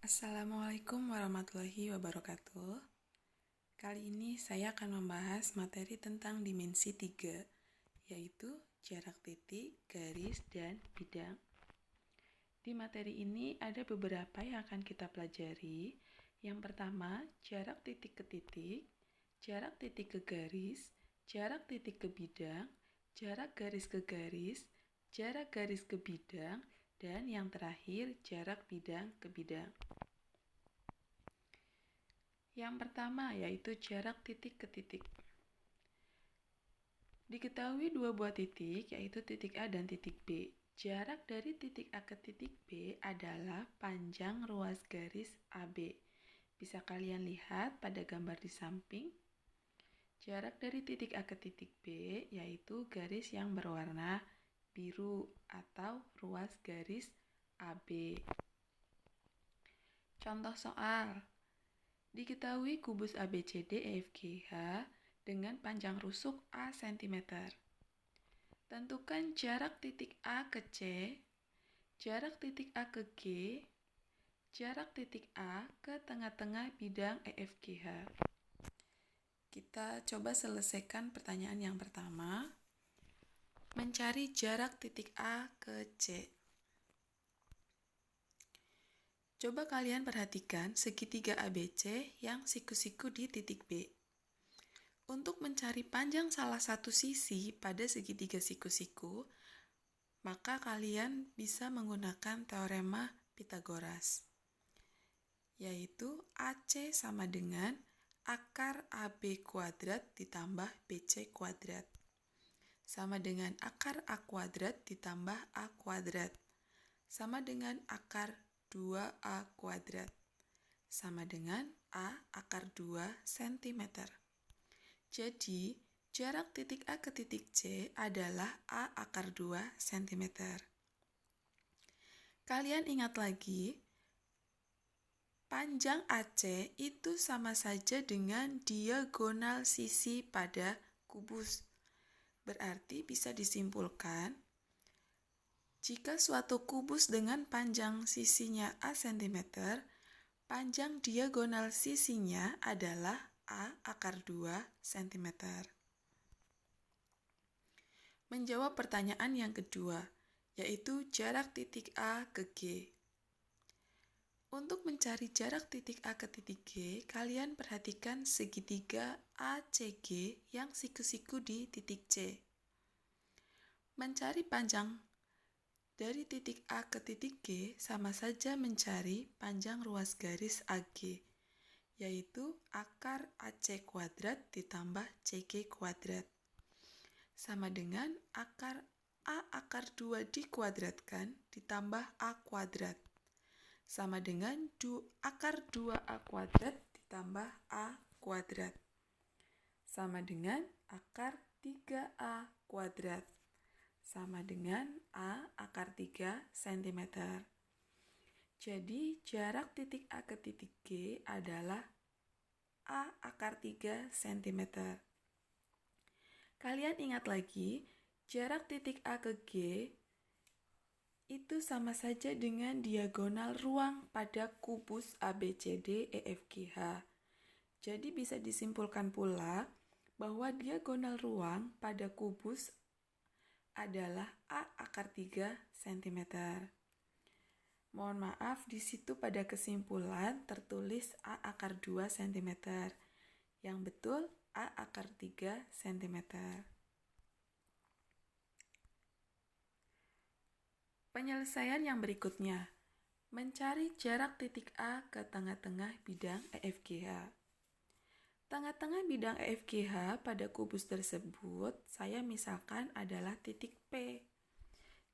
Assalamualaikum warahmatullahi wabarakatuh. Kali ini saya akan membahas materi tentang dimensi 3, yaitu jarak titik, garis, dan bidang. Di materi ini ada beberapa yang akan kita pelajari. Yang pertama, jarak titik ke titik, jarak titik ke garis, jarak titik ke bidang, jarak garis ke garis, jarak garis ke bidang, dan yang terakhir, jarak bidang ke bidang. Yang pertama yaitu jarak titik ke titik. Diketahui dua buah titik yaitu titik A dan titik B. Jarak dari titik A ke titik B adalah panjang ruas garis AB. Bisa kalian lihat pada gambar di samping. Jarak dari titik A ke titik B yaitu garis yang berwarna biru atau ruas garis AB. Contoh soal. Diketahui kubus ABCD EFGH dengan panjang rusuk A cm. Tentukan jarak titik A ke C, jarak titik A ke G, jarak titik A ke tengah-tengah bidang EFGH. Kita coba selesaikan pertanyaan yang pertama. Mencari jarak titik A ke C. Coba kalian perhatikan segitiga ABC yang siku-siku di titik B. Untuk mencari panjang salah satu sisi pada segitiga siku-siku, maka kalian bisa menggunakan teorema Pythagoras, yaitu AC sama dengan akar AB kuadrat ditambah BC kuadrat, sama dengan akar A kuadrat ditambah A kuadrat, sama dengan akar 2A kuadrat, sama dengan A akar 2 cm. Jadi, jarak titik A ke titik C adalah A akar 2 cm. Kalian ingat lagi, panjang AC itu sama saja dengan diagonal sisi pada kubus. Berarti bisa disimpulkan, jika suatu kubus dengan panjang sisinya A cm, panjang diagonal sisinya adalah A akar 2 cm. Menjawab pertanyaan yang kedua, yaitu jarak titik A ke G. Untuk mencari jarak titik A ke titik G, kalian perhatikan segitiga ACG yang siku-siku di titik C. Mencari panjang dari titik A ke titik G sama saja mencari panjang ruas garis AG, yaitu akar AC kuadrat ditambah CG kuadrat, sama dengan akar A akar 2 dikuadratkan ditambah A kuadrat, sama dengan akar 2A kuadrat ditambah A kuadrat, sama dengan akar 3A kuadrat, sama dengan A akar 3 cm. Jadi, jarak titik A ke titik G adalah A akar 3 cm. Kalian ingat lagi, jarak titik A ke G itu sama saja dengan diagonal ruang pada kubus ABCD EFGH. Jadi bisa disimpulkan pula bahwa diagonal ruang pada kubus adalah A akar 3 cm. Mohon maaf, di situ pada kesimpulan tertulis A akar 2 cm. Yang betul A akar 3 cm. Penyelesaian yang berikutnya. Mencari jarak titik A ke tengah-tengah bidang EFGH. Tengah-tengah bidang EFGH pada kubus tersebut, saya misalkan adalah titik P.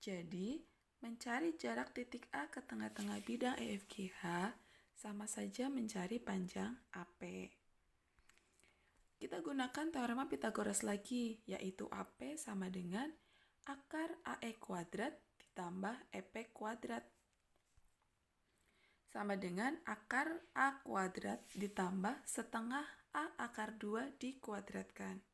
Jadi, mencari jarak titik A ke tengah-tengah bidang EFGH sama saja mencari panjang AP. Kita gunakan teorema Pythagoras lagi, yaitu AP sama dengan akar AE kuadrat ditambah EP kuadrat, sama dengan akar A kuadrat ditambah setengah A akar 2 dikuadratkan.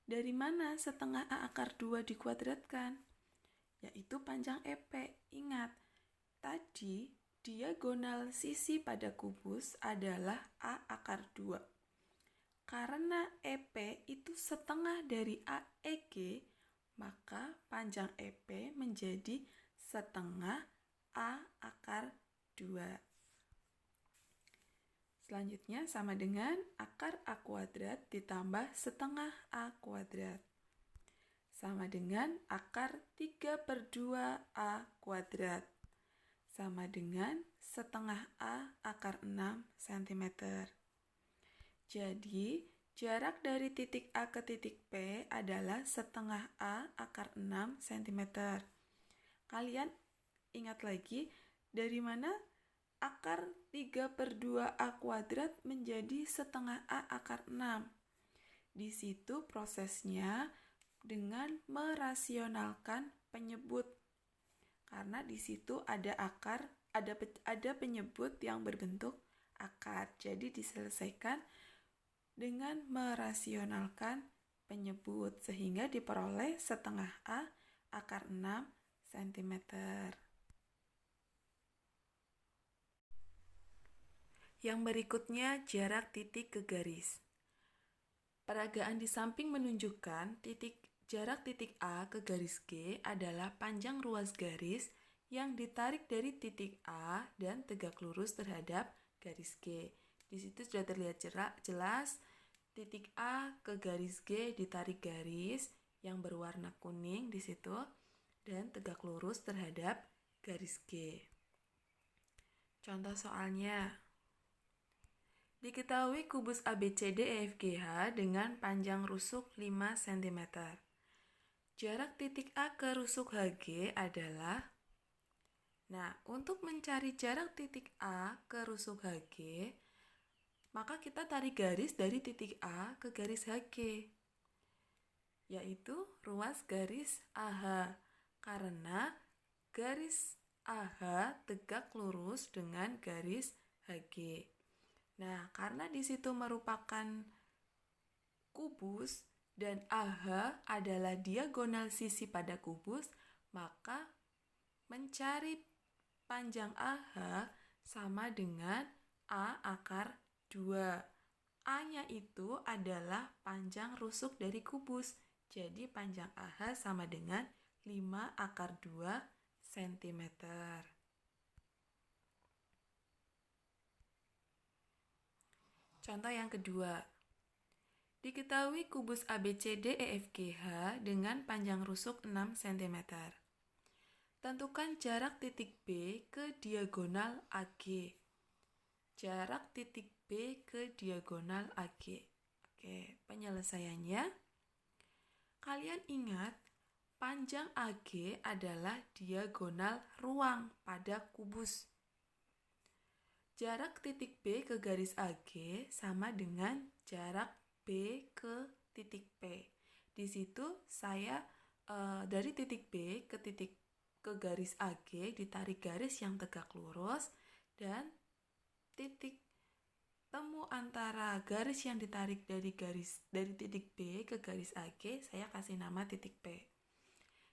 Dari mana setengah A akar 2 dikuadratkan? Yaitu panjang EP. Ingat, tadi diagonal sisi pada kubus adalah A akar 2. Karena EP itu setengah dari AEG, maka panjang EP menjadi setengah A akar 2. Selanjutnya sama dengan akar A kuadrat ditambah setengah A kuadrat. Sama dengan akar 3/2 A kuadrat. Sama dengan setengah A akar 6 cm. Jadi, jarak dari titik A ke titik P adalah setengah A akar 6 cm. Kalian ingat lagi dari mana akar 3/2 A kuadrat menjadi setengah A akar 6. Di situ prosesnya dengan merasionalkan penyebut. Karena di situ ada akar, ada penyebut yang berbentuk akar. Jadi diselesaikan dengan merasionalkan penyebut sehingga diperoleh setengah A akar 6 cm. Yang berikutnya jarak titik ke garis. Peragaan di samping menunjukkan jarak titik A ke garis G adalah panjang ruas garis yang ditarik dari titik A dan tegak lurus terhadap garis G. Di situ sudah terlihat jelas titik A ke garis G ditarik garis yang berwarna kuning di situ dan tegak lurus terhadap garis G. Contoh soalnya. Diketahui kubus ABCDEFGH dengan panjang rusuk 5 cm. Jarak titik A ke rusuk HG adalah, untuk mencari jarak titik A ke rusuk HG, maka kita tarik garis dari titik A ke garis HG, yaitu ruas garis AH, karena garis AH tegak lurus dengan garis HG. Karena di situ merupakan kubus dan AH adalah diagonal sisi pada kubus, maka mencari panjang AH sama dengan A akar 2. A-nya itu adalah panjang rusuk dari kubus. Jadi panjang AH sama dengan 5 akar 2 cm. Contoh yang kedua. Diketahui kubus ABCDEFGH dengan panjang rusuk 6 cm. Tentukan jarak titik B ke diagonal AG. Jarak titik B ke diagonal AG. Oke, penyelesaiannya. Kalian ingat, panjang AG adalah diagonal ruang pada kubus. Jarak titik B ke garis AG sama dengan jarak B ke titik P. Di situ saya dari titik B ke garis AG ditarik garis yang tegak lurus dan titik temu antara garis yang ditarik dari titik B ke garis AG saya kasih nama titik P.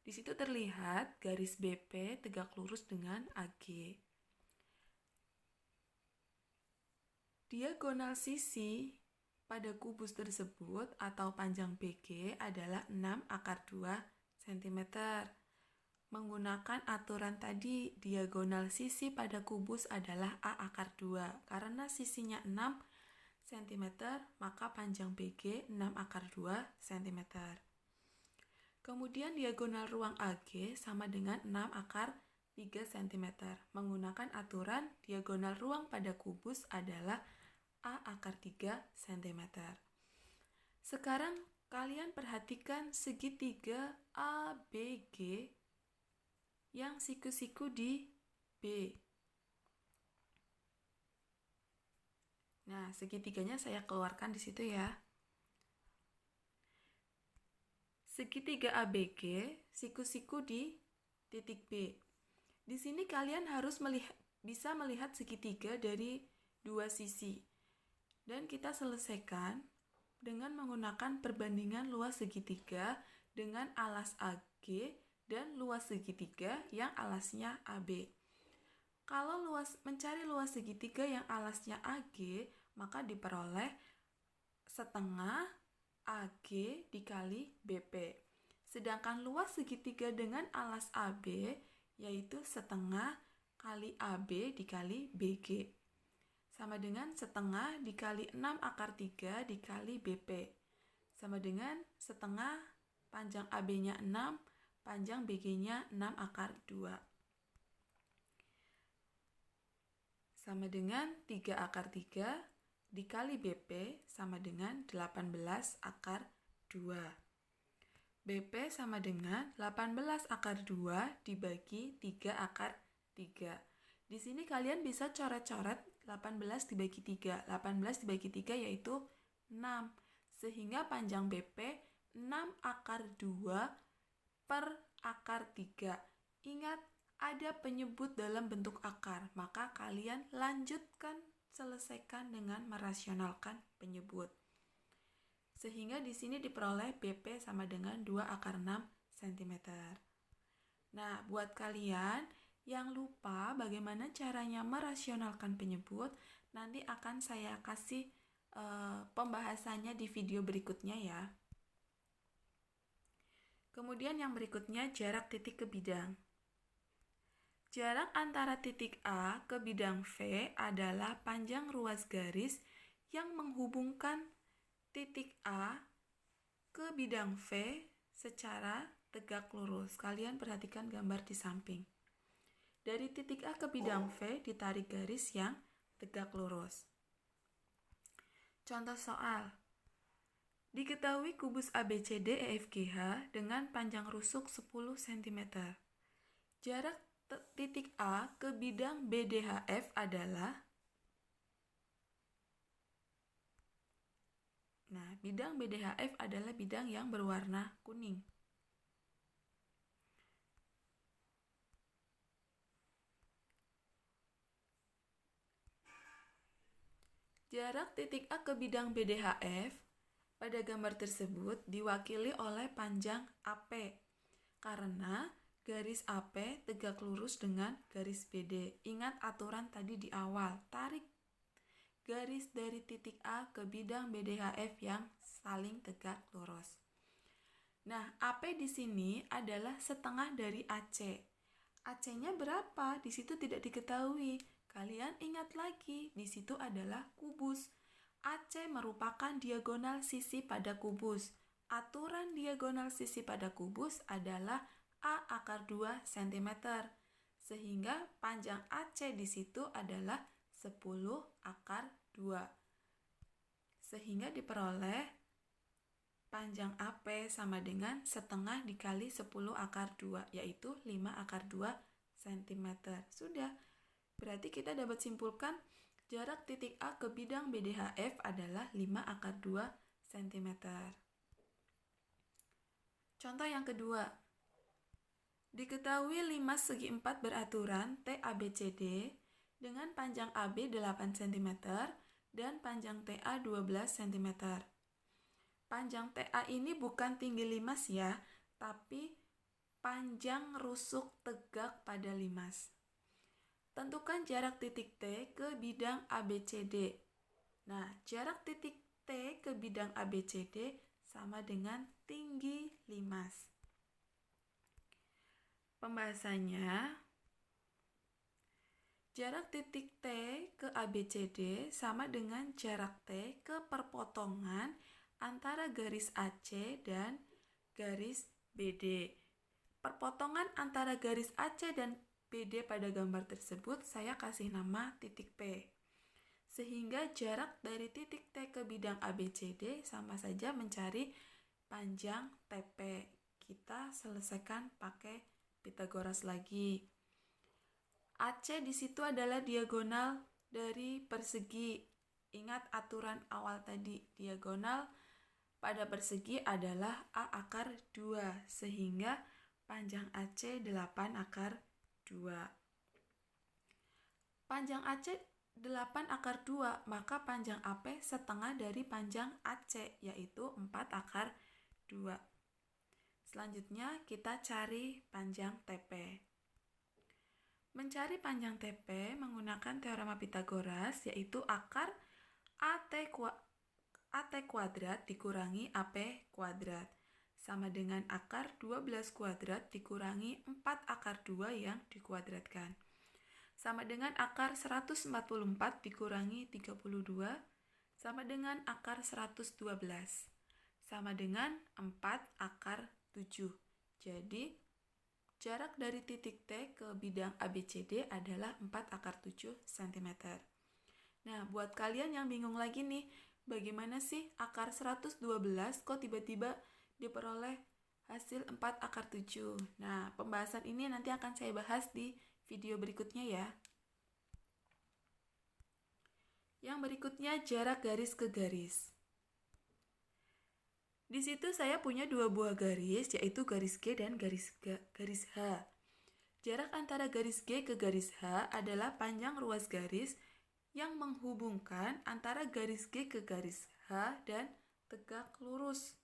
Di situ terlihat garis BP tegak lurus dengan AG. Diagonal sisi pada kubus tersebut atau panjang BG adalah 6 akar 2 cm. Menggunakan aturan tadi, diagonal sisi pada kubus adalah A akar 2. Karena sisinya 6 cm, maka panjang BG 6 akar 2 cm. Kemudian diagonal ruang AG sama dengan 6 akar 3 cm. Menggunakan aturan diagonal ruang pada kubus adalah A akar 3 cm. Sekarang kalian perhatikan segitiga ABG yang siku-siku di B. Segitiganya saya keluarkan di situ ya. Segitiga ABG siku-siku di titik B. Di sini kalian harus bisa melihat segitiga dari dua sisi. Dan kita selesaikan dengan menggunakan perbandingan luas segitiga dengan alas AG dan luas segitiga yang alasnya AB. Kalau mencari luas segitiga yang alasnya AG, maka diperoleh setengah AG dikali BP. Sedangkan luas segitiga dengan alas AB yaitu setengah kali AB dikali BG. Sama dengan setengah dikali 6 akar 3 dikali BP. Sama dengan setengah panjang AB-nya 6, panjang BG-nya 6 akar 2. Sama dengan 3 akar 3 dikali BP sama dengan 18 akar 2. BP sama dengan 18 akar 2 dibagi 3 akar 3. Di sini kalian bisa coret-coret 18 dibagi 3. 18 dibagi 3 yaitu 6. Sehingga panjang BP 6 akar 2 per akar 3. Ingat, ada penyebut dalam bentuk akar, maka kalian lanjutkan, selesaikan dengan merasionalkan penyebut. Sehingga di sini diperoleh BP sama dengan 2 akar 6 cm. Nah, buat kalian yang lupa bagaimana caranya merasionalkan penyebut, nanti akan saya kasih pembahasannya di video berikutnya ya. Kemudian yang berikutnya jarak titik ke bidang. Jarak antara titik A ke bidang V adalah panjang ruas garis yang menghubungkan titik A ke bidang V secara tegak lurus. Kalian perhatikan gambar di samping. Dari titik A ke bidang V ditarik garis yang tegak lurus. Contoh soal. Diketahui kubus ABCD EFGH dengan panjang rusuk 10 cm. Jarak titik A ke bidang BDHF adalah, bidang BDHF adalah bidang yang berwarna kuning. Jarak titik A ke bidang BDHF pada gambar tersebut diwakili oleh panjang AP, karena garis AP tegak lurus dengan garis BD. Ingat aturan tadi di awal, tarik garis dari titik A ke bidang BDHF yang saling tegak lurus. Nah, AP di sini adalah setengah dari AC. AC-nya berapa? Di situ tidak diketahui. Kalian ingat lagi, di situ adalah kubus. AC merupakan diagonal sisi pada kubus. Aturan diagonal sisi pada kubus adalah A akar 2 cm. Sehingga panjang AC di situ adalah 10 akar 2. Sehingga diperoleh panjang AP sama dengan setengah dikali 10 akar 2, yaitu 5 akar 2 cm. Sudah, berarti kita dapat simpulkan jarak titik A ke bidang BDHF adalah 5 akar 2 cm. Contoh yang kedua. Diketahui limas segi 4 beraturan TABCD dengan panjang AB 8 cm dan panjang TA 12 cm. Panjang TA ini bukan tinggi limas ya, tapi panjang rusuk tegak pada limas. Tentukan jarak titik T ke bidang ABCD. Nah, jarak titik T ke bidang ABCD sama dengan tinggi limas. Pembahasannya, jarak titik T ke ABCD sama dengan jarak T ke perpotongan antara garis AC dan garis BD. Perpotongan antara garis AC dan BD pada gambar tersebut saya kasih nama titik P. Sehingga jarak dari titik T ke bidang ABCD sama saja mencari panjang TP. Kita selesaikan pakai Pythagoras lagi. AC di situ adalah diagonal dari persegi. Ingat aturan awal tadi, diagonal pada persegi adalah A akar 2, sehingga panjang AC 8 akar 2. Panjang AC 8 akar 2, maka panjang AP setengah dari panjang AC, yaitu 4 akar 2. Selanjutnya kita cari panjang TP. Mencari panjang TP menggunakan teorema Pitagoras, yaitu akar AT kuadrat dikurangi AP kuadrat sama dengan akar 12 kuadrat dikurangi 4 akar 2 yang dikuadratkan. Sama dengan akar 144 dikurangi 32 sama dengan akar 112 sama dengan 4 akar 7. Jadi jarak dari titik T ke bidang ABCD adalah 4 akar 7 cm. Nah, buat kalian yang bingung lagi nih, bagaimana sih akar 112 kok tiba-tiba diperoleh hasil 4 akar 7? Nah, pembahasan ini nanti akan saya bahas di video berikutnya ya. Yang berikutnya jarak garis ke garis. Di situ saya punya dua buah garis, yaitu garis G dan garis H. Jarak antara garis G ke garis H adalah panjang ruas garis yang menghubungkan antara garis G ke garis H dan tegak lurus.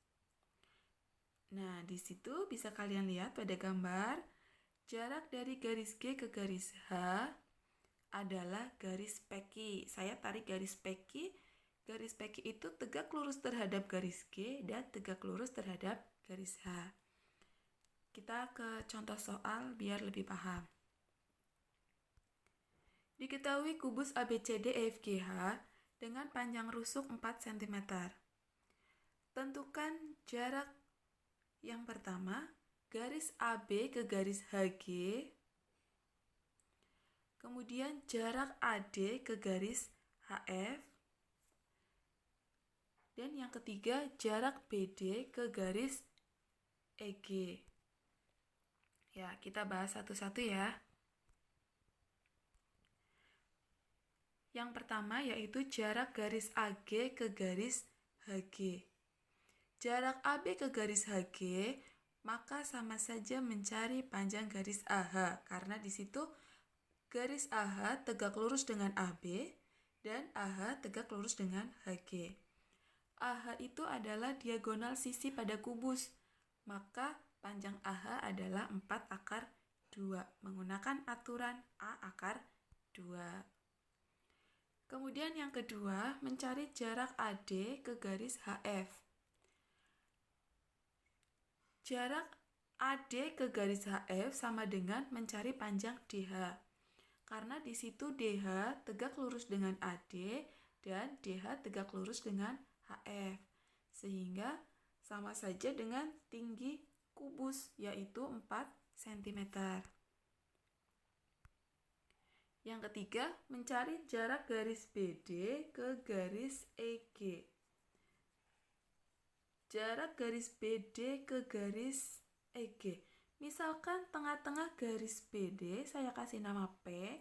Nah, di situ bisa kalian lihat pada gambar, jarak dari garis G ke garis H adalah garis PQ. Saya tarik garis PQ. Garis PQ itu tegak lurus terhadap garis G dan tegak lurus terhadap garis H. Kita ke contoh soal biar lebih paham. Diketahui kubus ABCDEFGH dengan panjang rusuk 4 cm. Tentukan jarak yang pertama, garis AB ke garis HG, kemudian jarak AD ke garis HF, dan yang ketiga, jarak BD ke garis EG. Ya, kita bahas satu-satu ya. Yang pertama yaitu jarak garis AG ke garis HG. Jarak AB ke garis HG, maka sama saja mencari panjang garis AH, karena di situ garis AH tegak lurus dengan AB dan AH tegak lurus dengan HG. AH itu adalah diagonal sisi pada kubus, maka panjang AH adalah 4 akar 2 menggunakan aturan A akar 2. Kemudian yang kedua, mencari jarak AD ke garis HF. Jarak AD ke garis HF sama dengan mencari panjang DH. Karena di situ DH tegak lurus dengan AD dan DH tegak lurus dengan HF, sehingga sama saja dengan tinggi kubus, yaitu 4 cm. Yang ketiga, mencari jarak garis BD ke garis EG. Jarak garis BD ke garis EG. Misalkan tengah-tengah garis BD saya kasih nama P,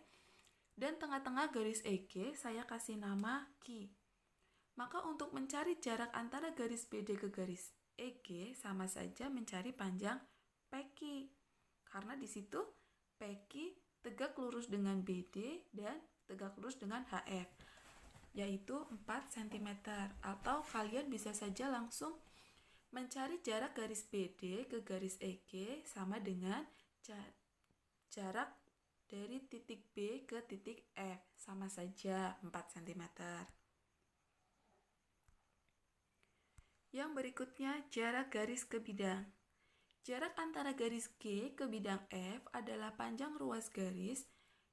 dan tengah-tengah garis EG saya kasih nama Q. Maka untuk mencari jarak antara garis BD ke garis EG sama saja mencari panjang PQ. Karena di situ PQ tegak lurus dengan BD dan tegak lurus dengan HF, yaitu 4 cm. Atau kalian bisa saja langsung mencari jarak garis BD ke garis EG sama dengan jarak dari titik B ke titik F, sama saja 4 cm. Yang berikutnya, jarak garis ke bidang. Jarak antara garis G ke bidang F adalah panjang ruas garis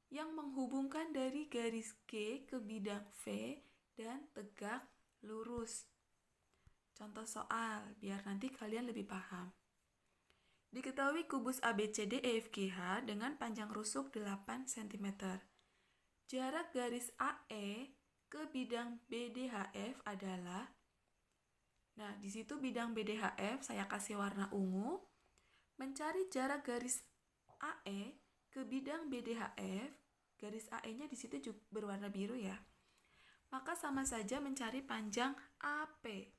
yang menghubungkan dari garis G ke bidang V dan tegak lurus. Contoh soal, biar nanti kalian lebih paham. Diketahui kubus ABCDEFGH dengan panjang rusuk 8 cm. Jarak garis AE ke bidang BDHF adalah, nah di situ bidang BDHF saya kasih warna ungu. Mencari jarak garis AE ke bidang BDHF, garis AE-nya di situ juga berwarna biru ya. Maka sama saja mencari panjang AP.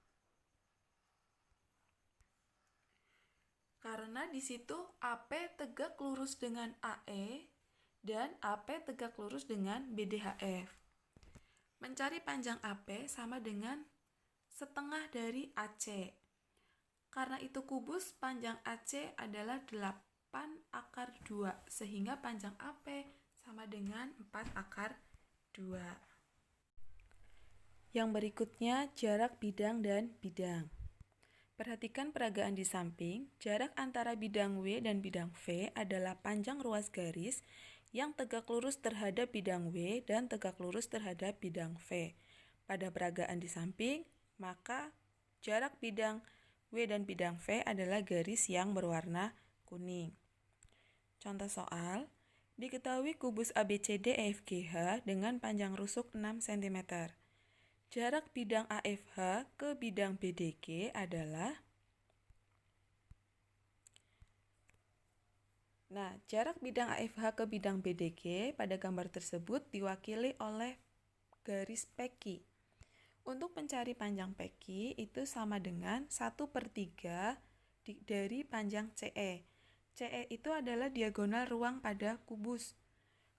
Karena di situ AP tegak lurus dengan AE dan AP tegak lurus dengan BDHF. Mencari panjang AP sama dengan setengah dari AC. Karena itu kubus, panjang AC adalah 8 akar 2, sehingga panjang AP sama dengan 4/2. Yang berikutnya, jarak bidang dan bidang. Perhatikan peragaan di samping, jarak antara bidang W dan bidang V adalah panjang ruas garis yang tegak lurus terhadap bidang W dan tegak lurus terhadap bidang V. Pada peragaan di samping, maka jarak bidang W dan bidang V adalah garis yang berwarna kuning. Contoh soal, diketahui kubus ABCDEFGH dengan panjang rusuk 6 cm. Jarak bidang AFH ke bidang BDG adalah jarak bidang AFH ke bidang BDG pada gambar tersebut diwakili oleh garis PQ. Untuk mencari panjang PQ itu sama dengan 1/3 dari panjang CE. CE itu adalah diagonal ruang pada kubus.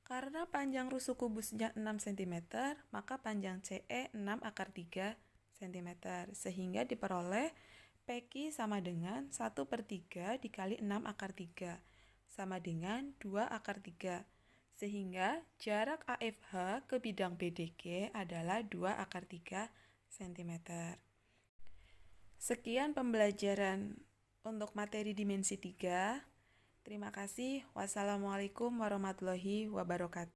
Karena panjang rusuk kubusnya 6 cm, maka panjang CE 6/3 cm, sehingga diperoleh PQ sama dengan 1/3 dikali 6/3, sama dengan 2/3, sehingga jarak AFH ke bidang BDG adalah 2/3 cm. Sekian pembelajaran untuk materi dimensi 3. Terima kasih. Wassalamualaikum warahmatullahi wabarakatuh.